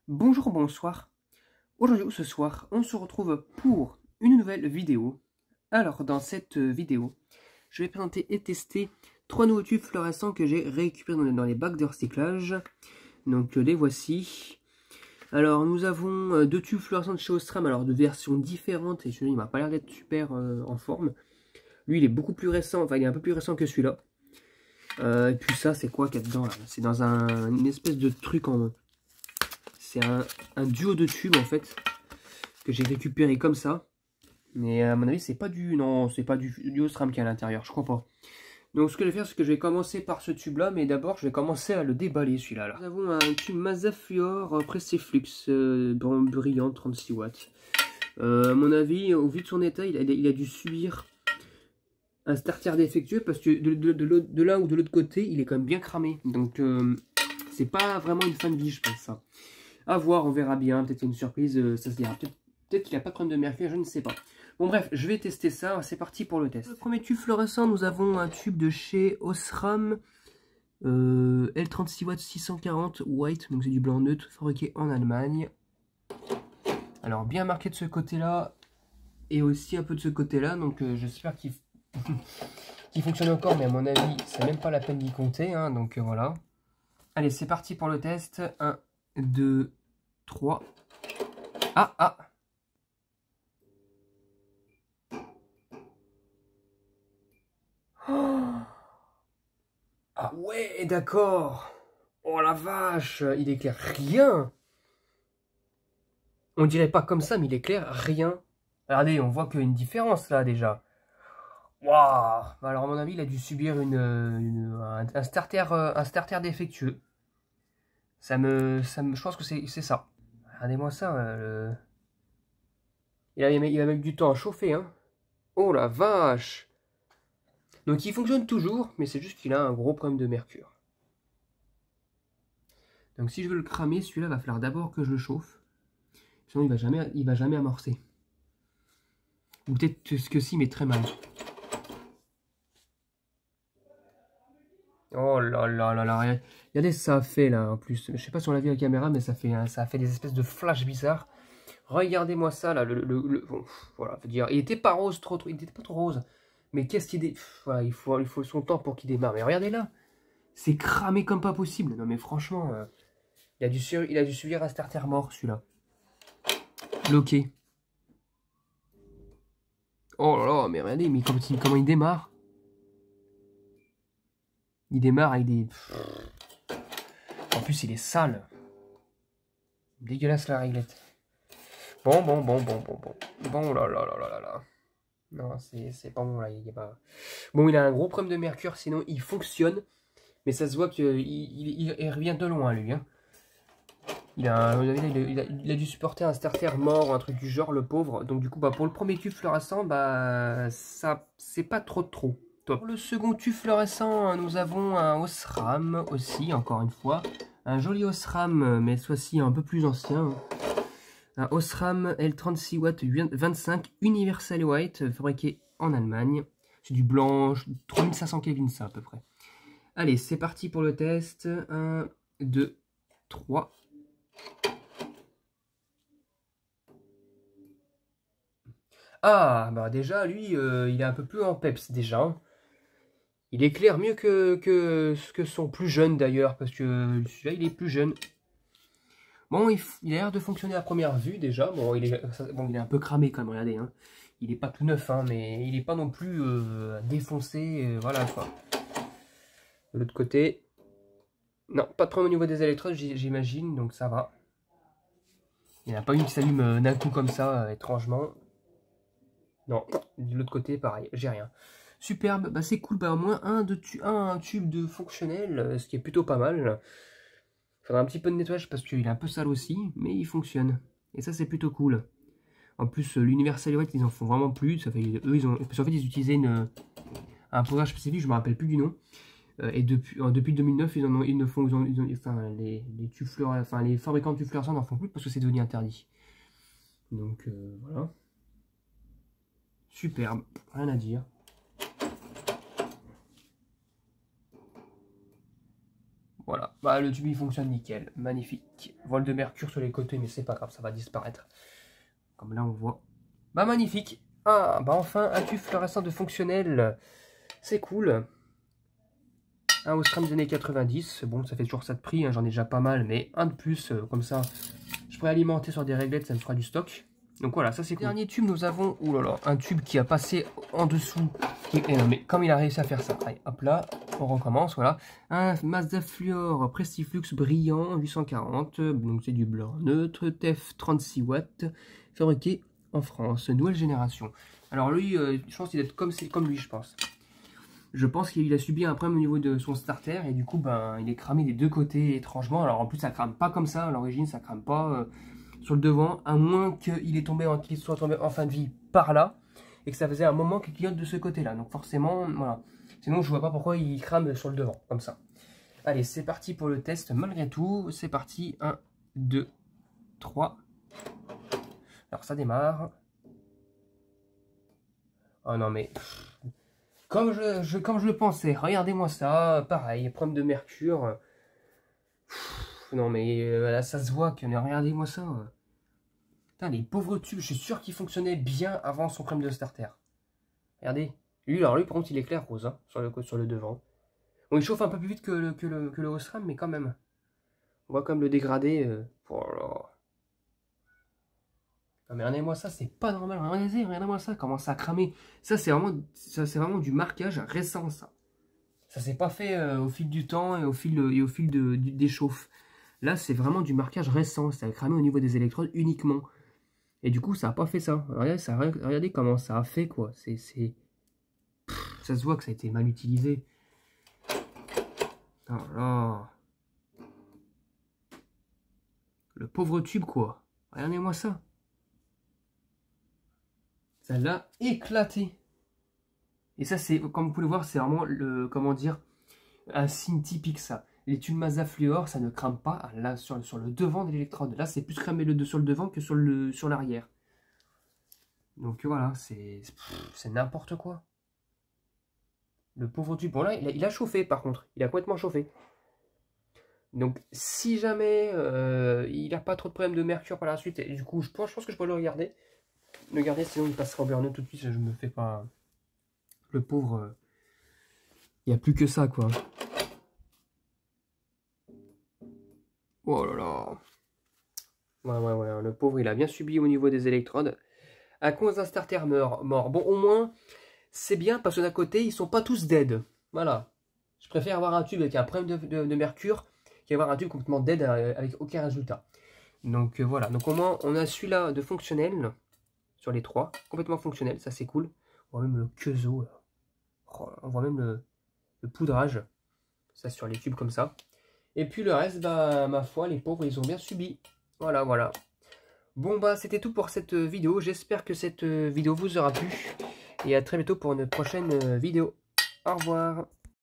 Bonjour, bonsoir. Aujourd'hui ou ce soir, on se retrouve pour une nouvelle vidéo. Alors, dans cette vidéo, je vais présenter et tester 3 nouveaux tubes fluorescents que j'ai récupérés dans les bacs de recyclage. Donc, les voici. Alors, nous avons 2 tubes fluorescents de chez Osram, alors de versions différentes, et celui-là, il m'a pas l'air d'être super en forme. Lui, il est beaucoup plus récent, enfin, il est un peu plus récent que celui-là. Et puis ça, c'est quoi qu'il y a dedans là? C'est dans une espèce de truc en... C'est un duo de tubes en fait que j'ai récupéré comme ça. Mais à mon avis, c'est pas du... Non, c'est pas du Osram qui est à l'intérieur, je crois pas. Donc ce que je vais faire, c'est que je vais commencer par ce tube là, mais d'abord je vais commencer à le déballer celui-là. Nous avons un tube Mazafluor Pressiflux brillant 36 watts. À mon avis, au vu de son état, il a dû subir un starter défectueux parce que de l'un ou de l'autre côté, il est quand même bien cramé. Donc c'est pas vraiment une fin de vie, je pense ça. À voir, on verra bien, peut-être une surprise, ça se dira. Peut-être qu'il n'y a pas de problème de mercure, je ne sais pas. Bon bref, je vais tester ça, c'est parti pour le test. Le premier tube fluorescent, nous avons un tube de chez Osram, L36 watts 640 white, donc c'est du blanc neutre, fabriqué en Allemagne. Alors bien marqué de ce côté-là, et aussi un peu de ce côté-là, donc j'espère qu'il fonctionne encore, mais à mon avis, c'est même pas la peine d'y compter, hein, donc voilà. Allez, c'est parti pour le test. 1, 2, 3. Ah. Ah ouais, d'accord. Oh la vache, il éclaire rien. On dirait pas comme ça, mais il éclaire rien. Regardez, on voit qu'il y a une différence là déjà. Waouh. Alors à mon avis, il a dû subir un starter défectueux. Je pense que c'est ça. Regardez-moi ça. Il va mettre du temps à chauffer, hein. Oh la vache. Donc il fonctionne toujours, mais c'est juste qu'il a un gros problème de mercure. Donc si je veux le cramer, celui-là va falloir d'abord que je le chauffe. Sinon il va jamais amorcer. Ou peut-être que si, mais très mal. Oh là là là là, regardez ça a fait là en plus. Je sais pas si on l'a vu à la caméra, mais ça a fait des espèces de flashs bizarres. Regardez-moi ça là, bon, voilà, faut dire, il était pas rose trop, il était pas trop rose. Mais qu'est-ce qu'il voilà, il faut son temps pour qu'il démarre. Mais regardez là, c'est cramé comme pas possible. Non mais franchement, il a dû subir un starter mort celui-là. Bloqué. Oh là là, mais regardez, mais comment il démarre. Il démarre avec des... En plus, il est sale. Dégueulasse la réglette. Bon. Bon, là là. Non, c'est pas bon là, il y a pas... Bon, il a un gros problème de mercure, sinon il fonctionne. Mais ça se voit qu'il revient de loin, lui. Hein. Il a dû supporter un starter mort ou un truc du genre, le pauvre. Donc du coup, bah, pour le premier tube fluorescent, bah, ça, c'est pas trop. Top. Pour le second tube fluorescent, nous avons un Osram aussi, encore une fois. Un joli Osram, mais cette fois-ci un peu plus ancien. Un Osram L36 watts 25 Universal White, fabriqué en Allemagne. C'est du blanc, 3500 Kelvin ça à peu près. Allez, c'est parti pour le test. 1, 2, 3. Ah, bah déjà, lui, il est un peu plus en peps déjà. Hein. Il éclaire mieux que son plus jeune d'ailleurs, parce que celui-là, il est plus jeune. Bon, il a l'air de fonctionner à première vue déjà. Bon, il est un peu cramé quand même, regardez. Hein. Il n'est pas tout neuf, hein, mais il n'est pas non plus défoncé. Voilà quoi. De l'autre côté, non, pas de problème au niveau des électrodes, j'imagine, donc ça va. Il n'y en a pas une qui s'allume d'un coup comme ça, étrangement. Non, de l'autre côté, pareil, j'ai rien. Superbe, bah c'est cool, bah au moins un tube de fonctionnel, ce qui est plutôt pas mal. Faudra un petit peu de nettoyage parce qu'il est un peu sale aussi, mais il fonctionne. Et ça c'est plutôt cool. En plus, l'Universal White, ils en font vraiment plus. Ça fait, eux, parce qu'en fait, ils utilisaient un programme spécifique, je me rappelle plus du nom. Et depuis 2009, les tubes fluorescents, enfin les fabricants de tubes fluorescents n'en font plus parce que c'est devenu interdit. Donc voilà. Superbe, rien à dire. Voilà, bah, le tube il fonctionne nickel, magnifique. Vol de mercure sur les côtés, mais c'est pas grave, ça va disparaître. Comme là on voit. Bah magnifique. Ah, bah enfin un tube fluorescent de fonctionnel. C'est cool. Un Osram des années 90. Bon, ça fait toujours ça de prix, hein, j'en ai déjà pas mal, mais un de plus, comme ça, je pourrais alimenter sur des réglettes, ça me fera du stock. Donc voilà, ça c'est cool. Dernier tube, nous avons, oh là là, un tube qui a passé en dessous. Mais comme il a réussi à faire ça, allez, hop là, on recommence, voilà. Un Mazda Fluor Prestiflux brillant 840, donc c'est du blanc neutre, TEF 36 watts, fabriqué en France, nouvelle génération. Alors lui, je pense qu'il doit être comme lui, je pense. Je pense qu'il a subi un problème au niveau de son starter et du coup, ben, il est cramé des deux côtés étrangement. Alors en plus, ça crame pas comme ça à l'origine, ça crame pas sur le devant, à moins qu'il soit tombé en fin de vie par là et que ça faisait un moment qu'il clignote de ce côté-là. Donc forcément, voilà. Sinon, je vois pas pourquoi il crame sur le devant, comme ça. Allez, c'est parti pour le test. Malgré tout, c'est parti. 1, 2, 3. Alors ça démarre. Oh non mais... Comme je le pensais, regardez-moi ça, pareil, problème de mercure. Non mais là ça se voit que, regardez-moi ça. Putain, les pauvres tubes, je suis sûr qu'ils fonctionnaient bien avant son problème de starter. Regardez. Lui, alors lui par contre il est clair rose, hein, sur le devant. Bon, il chauffe un peu plus vite que le Osram, mais quand même. On voit comme le dégradé. Oh là. Non mais regardez-moi ça, c'est pas normal. Regardez-moi ça, comment ça a cramé. Ça c'est vraiment du marquage récent, ça. Ça s'est pas fait au fil du temps et au fil des chauffes. Là c'est vraiment du marquage récent. Ça a cramé au niveau des électrodes uniquement. Et du coup ça a pas fait ça. Regardez comment ça a fait quoi. Ça se voit que ça a été mal utilisé. Oh là. Le pauvre tube quoi. Regardez-moi ça. Ça l'a éclaté. Et ça, c'est, comme vous pouvez le voir, c'est vraiment le, comment dire, un signe typique ça. Les tubes Mazda Fluor, ça ne crame pas là sur le devant de l'électrode. Là, c'est plus cramé sur le devant que sur l'arrière. Donc voilà, c'est n'importe quoi. Le pauvre tube. Bon là, il a chauffé par contre. Il a complètement chauffé. Donc si jamais il n'a pas trop de problèmes de mercure par la suite, et du coup, je pense que je pourrais le regarder. Le garder, sinon il passera au burn-out tout de suite. Je me fais pas... Le pauvre... Il n'y a plus que ça, quoi. Oh là là. Ouais. Le pauvre, il a bien subi au niveau des électrodes. À cause d'un starter mort. Bon, au moins, c'est bien parce que d'un côté, ils sont pas tous dead. Voilà. Je préfère avoir un tube avec un problème de mercure qu'avoir un tube complètement dead avec aucun résultat. Donc voilà. Donc au moins, on a celui-là de fonctionnel sur les trois. Complètement fonctionnel. Ça, c'est cool. On voit même le quezo. Oh, on voit même le poudrage. Ça sur les tubes comme ça. Et puis le reste, bah, ma foi, les pauvres, ils ont bien subi. Voilà. Bon, bah, c'était tout pour cette vidéo. J'espère que cette vidéo vous aura plu. Et à très bientôt pour une prochaine vidéo. Au revoir.